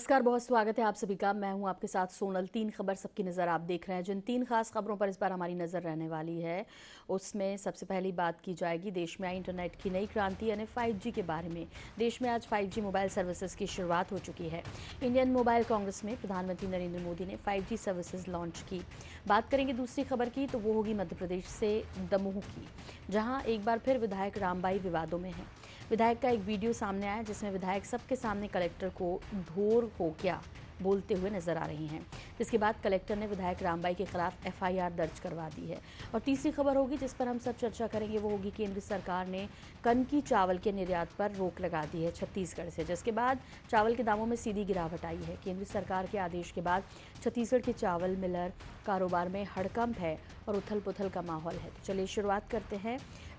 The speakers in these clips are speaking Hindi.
नमस्कार, बहुत स्वागत है आप सभी का। मैं हूं आपके साथ सोनल। तीन खबर सबकी नज़र आप देख रहे हैं। जिन तीन खास खबरों पर इस बार हमारी नज़र रहने वाली है उसमें सबसे पहली बात की जाएगी देश में आई इंटरनेट की नई क्रांति यानी 5G के बारे में। देश में आज 5G मोबाइल सर्विसेज की शुरुआत हो चुकी है। इंडियन मोबाइल कांग्रेस में प्रधानमंत्री नरेंद्र मोदी ने 5G सर्विसेज लॉन्च की। बात करेंगे दूसरी खबर की तो वो होगी मध्य प्रदेश से दमोह की, जहाँ एक बार फिर विधायक रामबाई विवादों में है। विधायक का एक वीडियो सामने आया जिसमें विधायक सबके सामने कलेक्टर को ढोर हो क्या बोलते हुए नजर आ रही हैं। जिसके बाद कलेक्टर ने विधायक रामबाई के खिलाफ FIR दर्ज करवा दी है। और तीसरी खबर होगी जिस पर हम सब चर्चा करेंगे वो होगी केंद्र सरकार ने कनकी चावल के निर्यात पर रोक लगा दी है छत्तीसगढ़ से, जिसके बाद चावल के दामों में सीधी गिरावट आई है। केंद्र सरकार के आदेश के बाद छत्तीसगढ़ के चावल मिलर कारोबार में हड़कंप है और उथल पुथल का माहौल है। तो चलिए शुरुआत करते हैं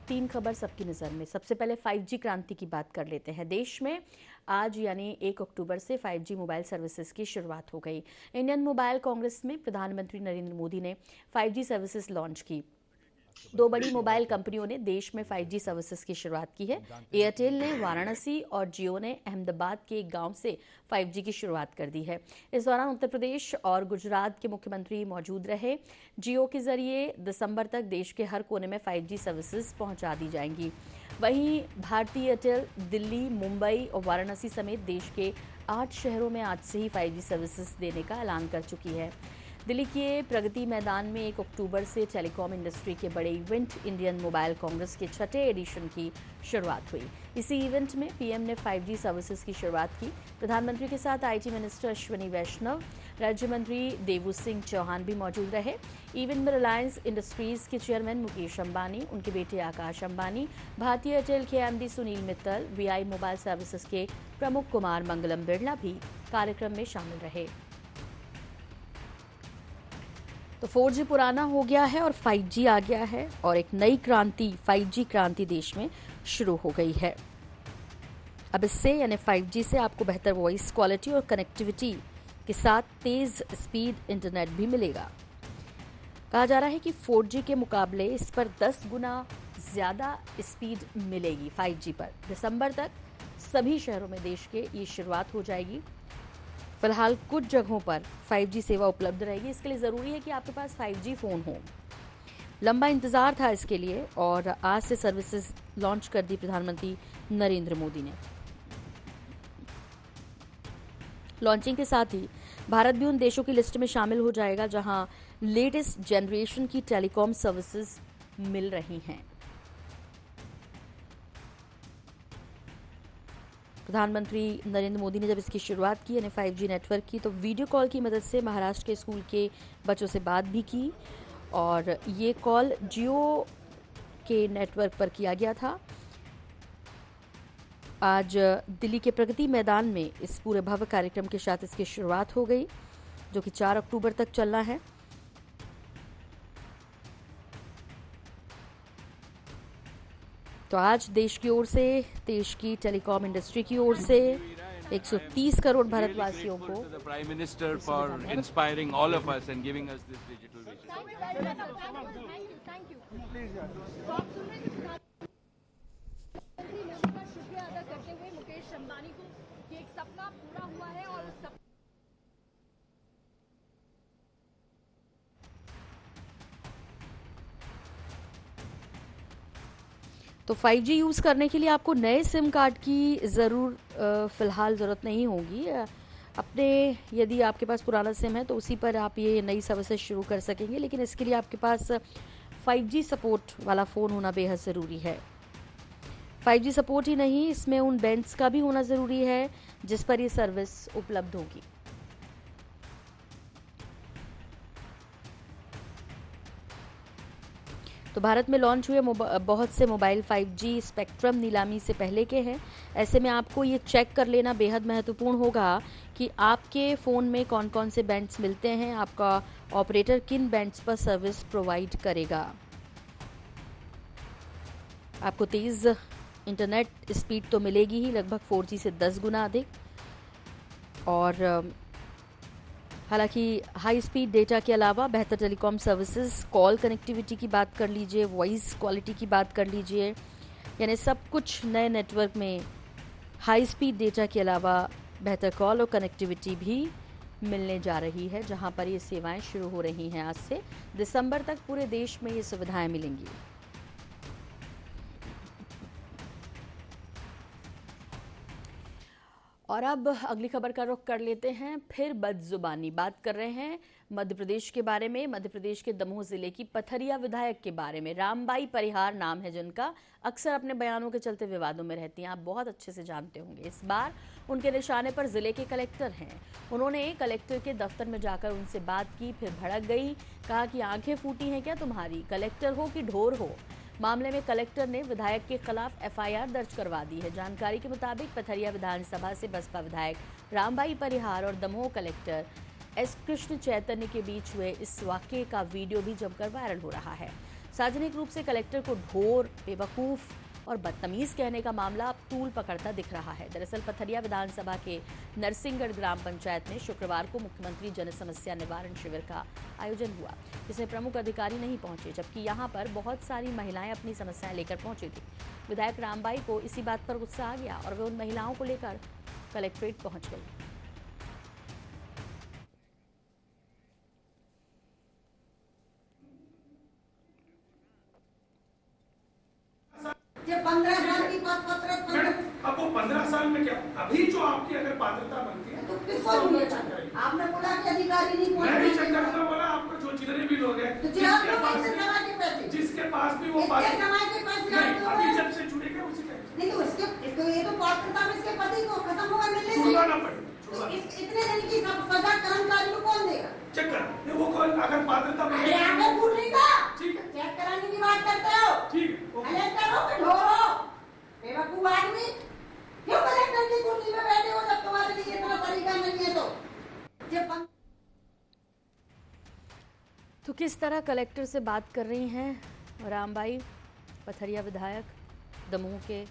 तीन खबर सबकी नज़र में। सबसे पहले 5G क्रांति की बात कर लेते हैं। देश में आज यानी 1 अक्टूबर से 5G मोबाइल सर्विसेज की शुरुआत हो गई। इंडियन मोबाइल कांग्रेस में प्रधानमंत्री नरेंद्र मोदी ने 5G सर्विसेज लॉन्च की। दो बड़ी मोबाइल कंपनियों ने देश में 5G सर्विसेज की शुरुआत की है। एयरटेल ने वाराणसी और जियो ने अहमदाबाद के एक गांव से 5G की शुरुआत कर दी है। इस दौरान उत्तर प्रदेश और गुजरात के मुख्यमंत्री मौजूद रहे। जियो के जरिए दिसंबर तक देश के हर कोने में 5G सर्विसेज पहुंचा दी जाएंगी। वहीं भारतीय एयरटेल दिल्ली, मुंबई और वाराणसी समेत देश के 8 शहरों में आज से ही 5G सर्विसेज देने का ऐलान कर चुकी है। दिल्ली के प्रगति मैदान में 1 अक्टूबर से टेलीकॉम इंडस्ट्री के बड़े इवेंट इंडियन मोबाइल कांग्रेस के 6ठे एडिशन की शुरुआत हुई। इसी इवेंट में पीएम ने 5G सर्विसेज की शुरुआत की। प्रधानमंत्री के साथ IT मिनिस्टर अश्विनी वैष्णव, राज्य मंत्री देवू सिंह चौहान भी मौजूद रहे। इवेंट में रिलायंस इंडस्ट्रीज के चेयरमैन मुकेश अंबानी, उनके बेटे आकाश अंबानी, भारतीय एयरटेल के MD Sunil Mittal, VI mobile services के प्रमुख कुमार मंगलम बिरला भी कार्यक्रम में शामिल रहे। तो 4G पुराना हो गया है और 5G आ गया है और एक नई क्रांति 5G क्रांति देश में शुरू हो गई है। अब इससे यानी 5G से आपको बेहतर वॉइस क्वालिटी और कनेक्टिविटी के साथ तेज स्पीड इंटरनेट भी मिलेगा। कहा जा रहा है कि 4G के मुकाबले इस पर 10 गुना ज्यादा स्पीड मिलेगी 5G पर। दिसंबर तक सभी शहरों में देश के ये शुरुआत हो जाएगी। फिलहाल कुछ जगहों पर 5G सेवा उपलब्ध रहेगी। इसके लिए ज़रूरी है कि आपके पास 5G फ़ोन हो। लंबा इंतज़ार था इसके लिए और आज से सर्विसेज लॉन्च कर दी प्रधानमंत्री नरेंद्र मोदी ने। लॉन्चिंग के साथ ही भारत भी उन देशों की लिस्ट में शामिल हो जाएगा जहां लेटेस्ट जनरेशन की टेलीकॉम सर्विसेज मिल रही हैं। प्रधानमंत्री नरेंद्र मोदी ने जब इसकी शुरुआत की यानी 5G नेटवर्क की तो वीडियो कॉल की मदद से महाराष्ट्र के स्कूल के बच्चों से बात भी की और ये कॉल जियो के नेटवर्क पर किया गया था। आज दिल्ली के प्रगति मैदान में इस पूरे भव्य कार्यक्रम के साथ इसकी शुरुआत हो गई जो कि 4 अक्टूबर तक चलना है। तो आज देश की ओर से, देश की टेलीकॉम इंडस्ट्री की ओर से 130 करोड़ भारतवासियों को prime minister for inspiring all of us and giving us this digital शुक्रिया अदा करते हुए मुकेश अंबानी को कि एक सपना पूरा हुआ है और उस तो 5G यूज़ करने के लिए आपको नए सिम कार्ड की फ़िलहाल ज़रूरत नहीं होगी। अपने यदि आपके पास पुराना सिम है तो उसी पर आप ये नई सर्विसेज शुरू कर सकेंगे, लेकिन इसके लिए आपके पास 5G सपोर्ट वाला फ़ोन होना बेहद ज़रूरी है। 5G सपोर्ट ही नहीं, इसमें उन बैंड्स का भी होना ज़रूरी है जिस पर ये सर्विस उपलब्ध होगी। तो भारत में लॉन्च हुए बहुत से मोबाइल 5G स्पेक्ट्रम नीलामी से पहले के हैं। ऐसे में आपको ये चेक कर लेना बेहद महत्वपूर्ण होगा कि आपके फ़ोन में कौन कौन से बैंड्स मिलते हैं, आपका ऑपरेटर किन बैंड्स पर सर्विस प्रोवाइड करेगा। आपको तेज़ इंटरनेट स्पीड तो मिलेगी ही, लगभग 4G से 10 गुना अधिक। और हालांकि हाई स्पीड डेटा के अलावा बेहतर टेलीकॉम सर्विसेज, कॉल कनेक्टिविटी की बात कर लीजिए, वॉइस क्वालिटी की बात कर लीजिए, यानी सब कुछ नए नेटवर्क में हाई स्पीड डेटा के अलावा बेहतर कॉल और कनेक्टिविटी भी मिलने जा रही है, जहां पर ये सेवाएं शुरू हो रही हैं। आज से दिसंबर तक पूरे देश में ये सुविधाएं मिलेंगी। और अब अगली खबर का रुख कर लेते हैं। फिर बदजुबानी बात कर रहे हैं मध्य प्रदेश के बारे में। मध्य प्रदेश के दमोह जिले की पथरिया विधायक के बारे में। रामबाई परिहार नाम है जिनका, अक्सर अपने बयानों के चलते विवादों में रहती हैं। आप बहुत अच्छे से जानते होंगे। इस बार उनके निशाने पर जिले के कलेक्टर हैं। उन्होंने कलेक्टर के दफ्तर में जाकर उनसे बात की, फिर भड़क गई, कहा कि आंखें फूटी हैं क्या तुम्हारी, कलेक्टर हो कि ढोर हो। मामले में कलेक्टर ने विधायक के खिलाफ एफआईआर दर्ज करवा दी है। जानकारी के मुताबिक पथरिया विधानसभा से बसपा विधायक रामबाई परिहार और दमोह कलेक्टर एस कृष्ण चैतन्य के बीच हुए इस वाकये का वीडियो भी जमकर वायरल हो रहा है। सार्वजनिक रूप से कलेक्टर को ढोर, बेवकूफ और बदतमीज कहने का मामला अब तूल पकड़ता दिख रहा है। दरअसल पथरिया विधानसभा के नरसिंहगढ़ ग्राम पंचायत में शुक्रवार को मुख्यमंत्री जन समस्या निवारण शिविर का आयोजन हुआ, जिसमें प्रमुख अधिकारी नहीं पहुंचे, जबकि यहां पर बहुत सारी महिलाएं अपनी समस्याएं लेकर पहुंची थी। विधायक रामबाई को इसी बात पर गुस्सा आ गया और वे उन महिलाओं को लेकर कलेक्ट्रेट पहुंच गई। ये 15 साल की बात अब वो 15 साल में क्या, अभी जो आपकी अगर पात्रता बनती है तो किसको नहीं आपने बोला कि अधिकारी नहीं मैं भी चेक करूंगा, बोला आपको जो जितने भी लोग हैं जिसके पास भी वो बात अभी जब से जुड़े गए उसी नहीं, तो इसके ये तो पात्रता में इसके पति को खत्म होगा मिलने जुड़ना ना पड़े। इतने दिन की सजा कर्मचारी को कौन देगा? चेक कर वो कोई अगर पात्रता ठीक है, चेक कराने की बात करते हो, ठीक है, कलेक्टर हो कि ढोर हो, बेवकूफ आदमी, क्यों कलेक्टर की कुर्सी पे बैठे हो जब तुम्हारे लिए इतना तरीका नहीं है? तो किस तरह कलेक्टर से बात कर रही हैं रामबाई, पथरिया विधायक दमोह के,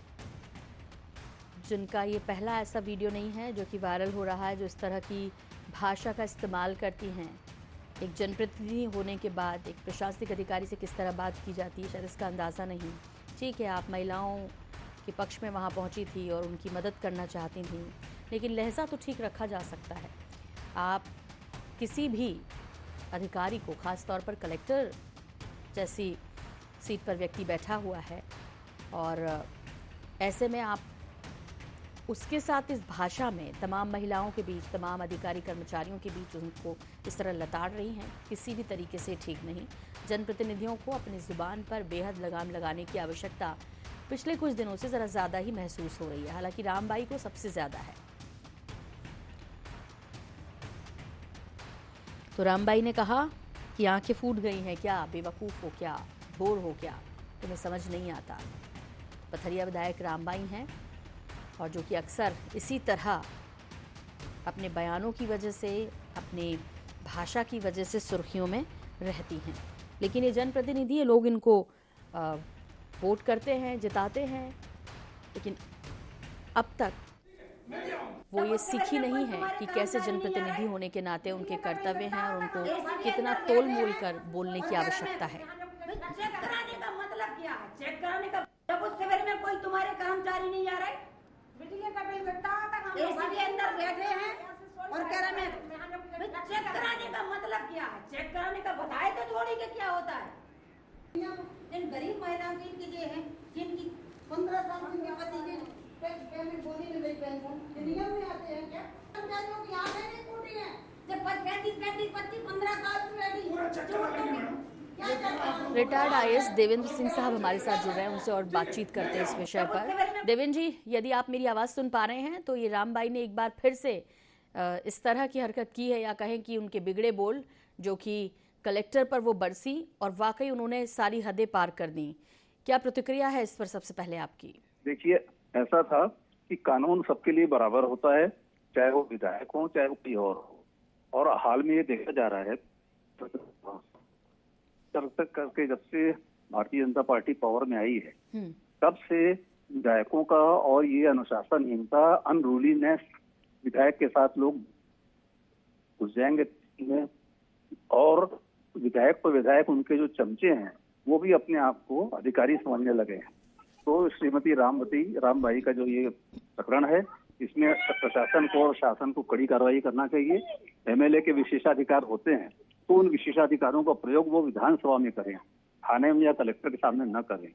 जिनका ये पहला ऐसा वीडियो नहीं है जो कि वायरल हो रहा है, जो इस तरह की भाषा का इस्तेमाल करती हैं। एक जनप्रतिनिधि होने के बाद एक प्रशासनिक अधिकारी से किस तरह बात की जाती है, शायद इसका अंदाज़ा नहीं। ठीक है, आप महिलाओं के पक्ष में वहाँ पहुँची थी और उनकी मदद करना चाहती थी, लेकिन लहजा तो ठीक रखा जा सकता है। आप किसी भी अधिकारी को, ख़ास तौर पर कलेक्टर जैसी सीट पर व्यक्ति बैठा हुआ है, और ऐसे में आप उसके साथ इस भाषा में तमाम महिलाओं के बीच, तमाम अधिकारी कर्मचारियों के बीच उनको इस तरह लताड़ रही हैं, किसी भी तरीके से ठीक नहीं। जनप्रतिनिधियों को अपनी ज़ुबान पर बेहद लगाम लगाने की आवश्यकता पिछले कुछ दिनों से ज़रा ज़्यादा ही महसूस हो रही है। हालांकि रामबाई को सबसे ज़्यादा है। तो रामबाई ने कहा कि आंखें फूट गई हैं क्या, बेवकूफ़ हो क्या, ढोर हो क्या, तुम्हें समझ नहीं आता। पथरिया विधायक रामबाई हैं, और जो कि अक्सर इसी तरह अपने बयानों की वजह से, अपनी भाषा की वजह से सुर्खियों में रहती हैं। लेकिन ये जनप्रतिनिधि, ये लोग इनको वोट करते हैं, जिताते हैं, लेकिन अब तक वो ये सीखी नहीं है कि कैसे जनप्रतिनिधि होने के नाते उनके कर्तव्य हैं और उनको कितना तोल मोल कर बोलने की आवश्यकता है। चेक कराने का मतलब क्या है? चेक कराने का, जब उस शिविर में कोई तुम्हारे कर्मचारी नहीं आ रहे, एसी के अंदर बैठे हैं और कह रहे हैं चेक कराने का मतलब क्या है? चेक कराने का बताए तो थोड़ी के क्या होता है। इन गरीब महिलाओं की इनकी जो है, जिनकी 15 साल उनके पति के पेमेंट बोली में गई पेंशन नियम में आते हैं क्या? कर्मचारियों की आंखें नहीं फूटी हैं जब 15 साल से बैठी पूरा चेक कराएंगे madam. Retired IAS Devendra Singh साहब हमारे साथ जुड़ रहे हैं, उनसे और बातचीत करते हैं इस विषय पर। देवेंद्र जी, यदि आप मेरी आवाज़ सुन पा रहे हैं तो ये रामबाई ने एक बार फिर से इस तरह की हरकत की है, या कहें कि उनके बिगड़े बोल जो कि कलेक्टर पर वो बरसी और वाकई उन्होंने सारी हदें पार कर दी। क्या प्रतिक्रिया है इस पर सबसे पहले आपकी? देखिए, ऐसा था कि कानून सबके लिए बराबर होता है, चाहे वो विधायक हो चाहे वो कोई और हो। और हाल में ये देखा जा रहा है करके जब से भारतीय जनता पार्टी पावर में आई है, तब से विधायकों का और ये अनुशासनहीनता, अनरूलीनेस, विधायक के साथ लोग घुस जाएंगे और विधायक पर विधायक उनके जो चमचे हैं वो भी अपने आप को अधिकारी समझने लगे हैं। तो श्रीमती रामबाई का जो ये प्रकरण है, इसमें प्रशासन को और शासन को कड़ी कार्रवाई करना चाहिए। एमएलए के विशेषाधिकार होते हैं तो उन विशेषाधिकारों का प्रयोग वो विधानसभा में करें, थाने में या कलेक्टर के सामने न करें।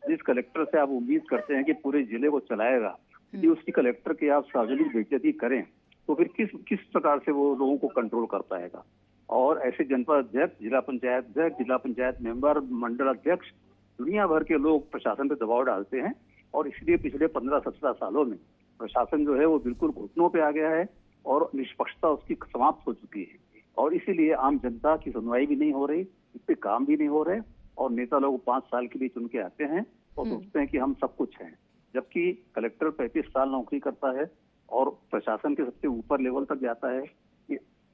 जिस कलेक्टर से आप उम्मीद करते हैं कि पूरे जिले को चलाएगा, यदि उसकी कलेक्टर की आप सार्वजनिक बेइज्जती करें तो फिर किस प्रकार से वो लोगों को कंट्रोल कर पाएगा। और ऐसे जनपद अध्यक्ष, जिला पंचायत अध्यक्ष, जिला पंचायत मेंबर, मंडल अध्यक्ष, दुनिया भर के लोग प्रशासन पर दबाव डालते हैं और इसलिए पिछले 15-17 सालों में प्रशासन जो है वो बिल्कुल घुटनों पे आ गया है और निष्पक्षता उसकी समाप्त हो चुकी है। और इसीलिए आम जनता की सुनवाई भी नहीं हो रही, इस पे काम भी नहीं हो रहे और नेता लोग 5 साल के लिए चुन के आते हैं और सोचते हैं कि हम सब कुछ हैं, जबकि कलेक्टर 35 साल नौकरी करता है और प्रशासन के सबसे ऊपर लेवल तक जाता है।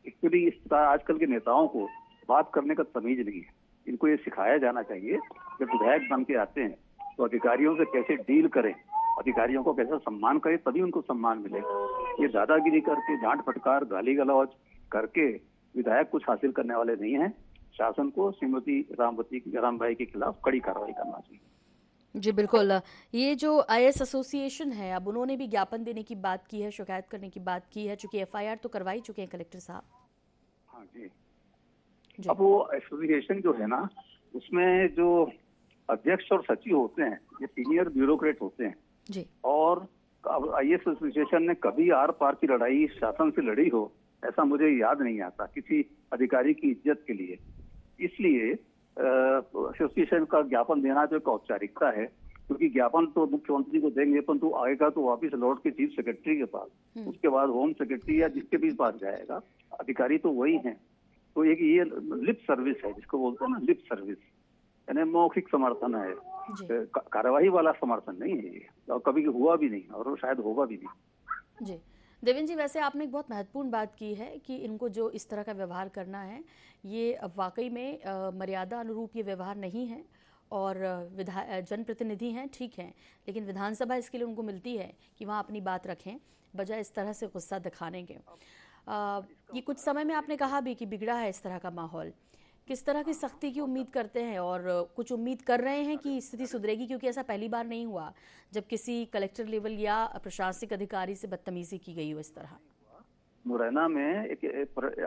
एक्चुअली इस तरह आजकल के नेताओं को बात करने का तमीज नहीं है। इनको ये सिखाया जाना चाहिए जब विधायक बन के आते हैं तो अधिकारियों से कैसे डील करें, अधिकारियों को कैसे सम्मान करें, तभी उनको सम्मान मिलेगा। ये दादागिरी करके, डांट फटकार, गाली गलौज करके विधायक कुछ हासिल करने वाले नहीं हैं। शासन को श्रीमती रामबाई के खिलाफ कड़ी कार्रवाई करना चाहिए। जी बिल्कुल। ये जो आईएएस एसोसिएशन है, अब उन्होंने भी ज्ञापन देने की बात की है, शिकायत करने की बात की है, चूंकि एफआईआर तो करवाई चुके हैं कलेक्टर साहब। हाँ जी। अब वो एसोसिएशन जो है ना, उसमें जो अध्यक्ष और सचिव होते हैं ये सीनियर ब्यूरोक्रेट होते हैं जी। और आईएएस एसोसिएशन ने कभी आर पार की लड़ाई शासन से लड़ी हो ऐसा मुझे याद नहीं आता किसी अधिकारी की इज्जत के लिए। इसलिए एसोसिएशन का ज्ञापन देना तो एक औपचारिकता है, क्योंकि ज्ञापन तो मुख्यमंत्री को देंगे परंतु आएगा तो वापिस लौट के चीफ सेक्रेटरी के पास, उसके बाद होम सेक्रेटरी या जिसके भी पास जाएगा। अधिकारी तो वही हैं। तो एक ये लिप सर्विस है जिसको बोलते हैं ना, लिप सर्विस, यानी मौखिक समर्थन है, कार्यवाही वाला समर्थन नहीं है ये, और कभी हुआ भी नहीं और शायद होगा भी नहीं। जी देवेंद्र जी, वैसे आपने एक बहुत महत्वपूर्ण बात की है कि इनको जो इस तरह का व्यवहार करना है ये वाकई में मर्यादा अनुरूप ये व्यवहार नहीं है। और जनप्रतिनिधि हैं, ठीक हैं, लेकिन विधानसभा इसके लिए उनको मिलती है कि वहाँ अपनी बात रखें बजाय इस तरह से गुस्सा दिखाने के। ये कुछ समय में आपने कहा भी कि बिगड़ा है इस तरह का माहौल, किस तरह की सख्ती की उम्मीद करते हैं और कुछ उम्मीद कर रहे हैं कि स्थिति सुधरेगी? क्योंकि ऐसा पहली बार नहीं हुआ जब किसी कलेक्टर लेवल या प्रशासनिक अधिकारी से बदतमीजी की गई हो इस तरह। मुरैना में एक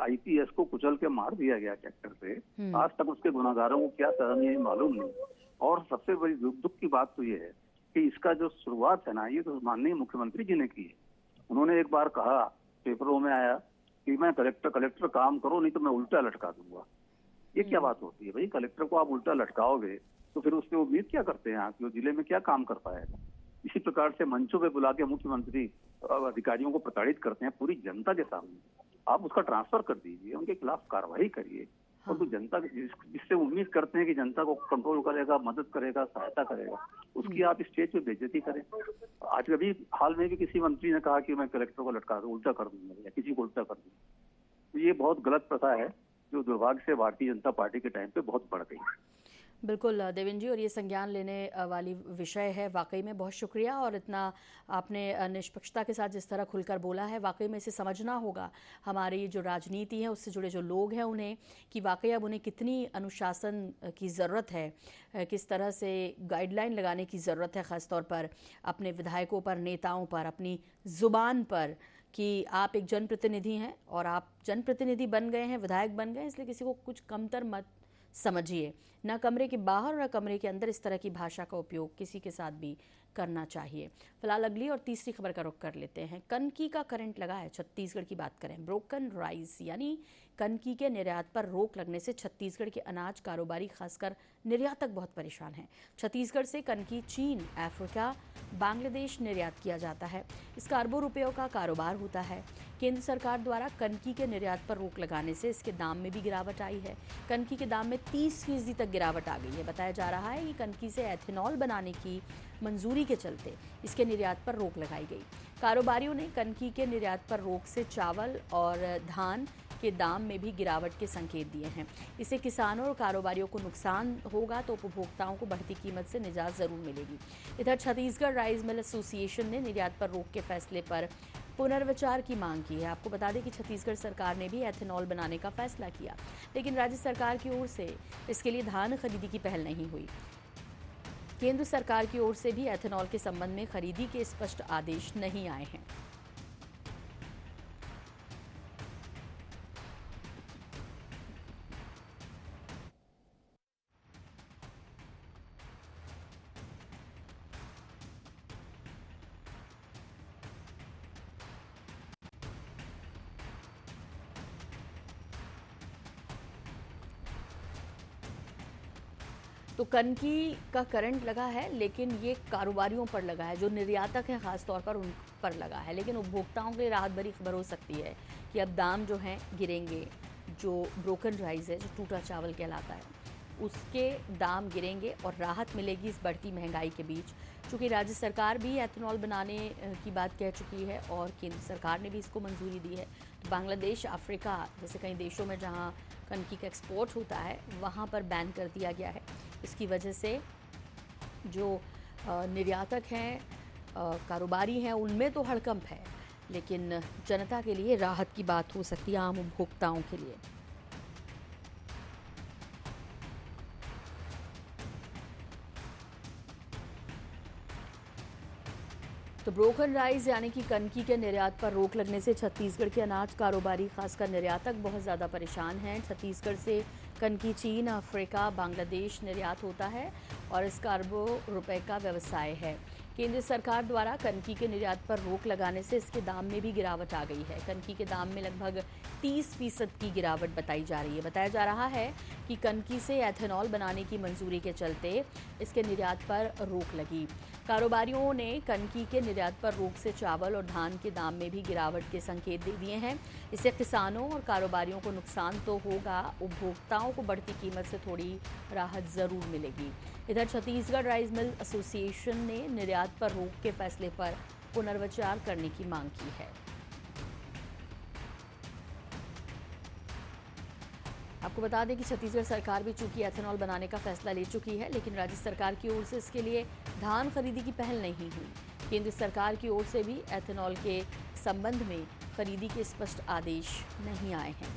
आईपीएस को कुचल के मार दिया गया ट्रैक्टर पे, आज तक उसके गुनाहगारों को क्या सजा ये मालूम नहीं। और सबसे बड़ी दुख की बात तो ये है कि इसका जो शुरुआत है ना, ये तो माननीय मुख्यमंत्री जी ने की है। उन्होंने एक बार कहा, पेपरों में आया कि मैं कलेक्टर काम करो नहीं तो मैं उल्टा लटका दूंगा। ये क्या बात होती है भाई? कलेक्टर को आप उल्टा लटकाओगे तो फिर उससे उम्मीद क्या करते हैं आप कि वो जिले में क्या काम कर पाएगा? इसी प्रकार से मंचों पे बुला के मुख्यमंत्री अधिकारियों को प्रताड़ित करते हैं पूरी जनता के सामने। आप उसका ट्रांसफर कर दीजिए, उनके खिलाफ कार्रवाई करिए। और तो जनता जिससे उम्मीद करते हैं कि जनता को कंट्रोल करेगा, मदद करेगा, सहायता करेगा, उसकी आप स्टेज पे बेइज्जती करें। आज अभी हाल में भी किसी मंत्री ने कहा कि मैं कलेक्टर को लटका दूं, उल्टा कर दूंगा या किसी को उल्टा कर दूंगा। तो ये बहुत गलत प्रथा है जो दुर्भाग्य से भारतीय जनता पार्टी के टाइम पे बहुत बढ़ गई है। बिल्कुल देवेंद्र जी, और ये संज्ञान लेने वाली विषय है। वाकई में बहुत शुक्रिया, और इतना आपने निष्पक्षता के साथ जिस तरह खुलकर बोला है, वाकई में इसे समझना होगा हमारी जो राजनीति है उससे जुड़े जो लोग हैं उन्हें, कि वाकई अब उन्हें कितनी अनुशासन की ज़रूरत है, किस तरह से गाइडलाइन लगाने की ज़रूरत है, ख़ासतौर पर अपने विधायकों पर, नेताओं पर, अपनी ज़ुबान पर, कि आप एक जनप्रतिनिधि हैं और आप जनप्रतिनिधि बन गए हैं, विधायक बन गए, इसलिए किसी को कुछ कमतर मत समझिए। ना कमरे के बाहर और ना कमरे के अंदर इस तरह की भाषा का उपयोग किसी के साथ भी करना चाहिए। फिलहाल अगली और तीसरी खबर का रुख कर लेते हैं। कनकी का करंट लगा है, छत्तीसगढ़ की बात करें। ब्रोकन राइस यानी कनकी के निर्यात पर रोक लगने से छत्तीसगढ़ के अनाज कारोबारी, खासकर निर्यातक, बहुत परेशान हैं। छत्तीसगढ़ से कनकी चीन, अफ्रीका, बांग्लादेश निर्यात किया जाता है। इसका अरबों रुपयों का कारोबार होता है। केंद्र सरकार द्वारा कनकी के निर्यात पर रोक लगाने से इसके दाम में भी गिरावट आई है। कनकी के दाम में 30% तक गिरावट आ गई है। बताया जा रहा है कि कनकी से एथेनॉल बनाने की मंजूरी के चलते इसके निर्यात पर रोक लगाई गई। कारोबारियों ने कनकी के निर्यात पर रोक से चावल और धान के दाम में भी गिरावट के संकेत दिए हैं। इससे किसानों और कारोबारियों को नुकसान होगा तो उपभोक्ताओं को बढ़ती कीमत से निजात जरूर मिलेगी। इधर छत्तीसगढ़ राइस मिल एसोसिएशन ने निर्यात पर रोक के फैसले पर पुनर्विचार की मांग की है। आपको बता दें कि छत्तीसगढ़ सरकार ने भी एथेनॉल बनाने का फैसला किया, लेकिन राज्य सरकार की ओर से इसके लिए धान खरीदी की पहल नहीं हुई। केंद्र सरकार की ओर से भी एथेनॉल के संबंध में खरीदी के स्पष्ट आदेश नहीं आए हैं। तो कनकी का करंट लगा है, लेकिन ये कारोबारियों पर लगा है, जो निर्यातक हैं खास तौर पर उन पर लगा है। लेकिन उपभोक्ताओं के लिए राहत भरी खबर हो सकती है कि अब दाम जो हैं गिरेंगे। जो ब्रोकन राइस है, जो टूटा चावल कहलाता है, उसके दाम गिरेंगे और राहत मिलेगी इस बढ़ती महंगाई के बीच। चूँकि राज्य सरकार भी एथेनॉल बनाने की बात कह चुकी है और केंद्र सरकार ने भी इसको मंजूरी दी है, तो बांग्लादेश, अफ्रीका जैसे कई देशों में जहाँ कनकी का एक्सपोर्ट होता है वहाँ पर बैन कर दिया गया है। इसकी वजह से जो निर्यातक हैं, कारोबारी हैं, उनमें तो हड़कंप है, लेकिन जनता के लिए राहत की बात हो सकती है, आम उपभोक्ताओं के लिए। तो ब्रोकन राइस यानी कि कनकी के निर्यात पर रोक लगने से छत्तीसगढ़ के अनाज कारोबारी, खासकर निर्यातक, बहुत ज़्यादा परेशान हैं। छत्तीसगढ़ से कनकी चीन, अफ्रीका, बांग्लादेश निर्यात होता है और इसका अरबों रुपए का व्यवसाय है। केंद्र सरकार द्वारा कनकी के निर्यात पर रोक लगाने से इसके दाम में भी गिरावट आ गई है। कनकी के दाम में लगभग 30% की गिरावट बताई जा रही है। बताया जा रहा है कि कनकी से एथेनॉल बनाने की मंजूरी के चलते इसके निर्यात पर रोक लगी। कारोबारियों ने कनकी के निर्यात पर रोक से चावल और धान के दाम में भी गिरावट के संकेत दे दिए हैं। इससे किसानों और कारोबारियों को नुकसान तो होगा, उपभोक्ताओं को बढ़ती कीमत से थोड़ी राहत जरूर मिलेगी। इधर छत्तीसगढ़ राइस मिल एसोसिएशन ने निर्यात पर रोक के फैसले पर पुनर्विचार करने की मांग की है। आपको बता दें कि छत्तीसगढ़ सरकार भी चूंकि एथेनॉल बनाने का फैसला ले चुकी है, लेकिन राज्य सरकार की ओर से इसके लिए धान खरीदी की पहल नहीं हुई। केंद्र सरकार की ओर से भी एथेनॉल के संबंध में खरीदी के स्पष्ट आदेश नहीं आए हैं।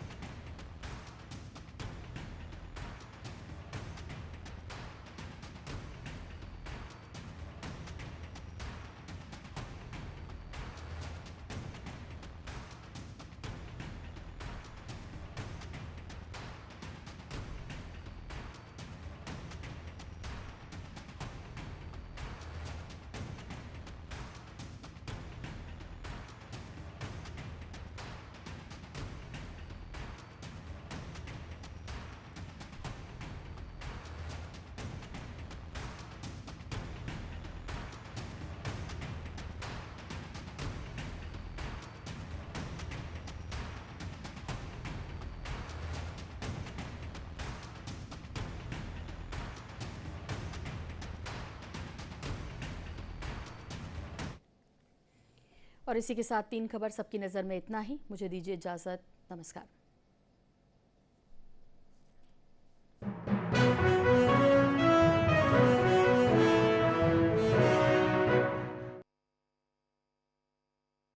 और इसी के साथ 3 खबर सबकी नज़र में इतना ही। मुझे दीजिए इजाज़त। नमस्कार।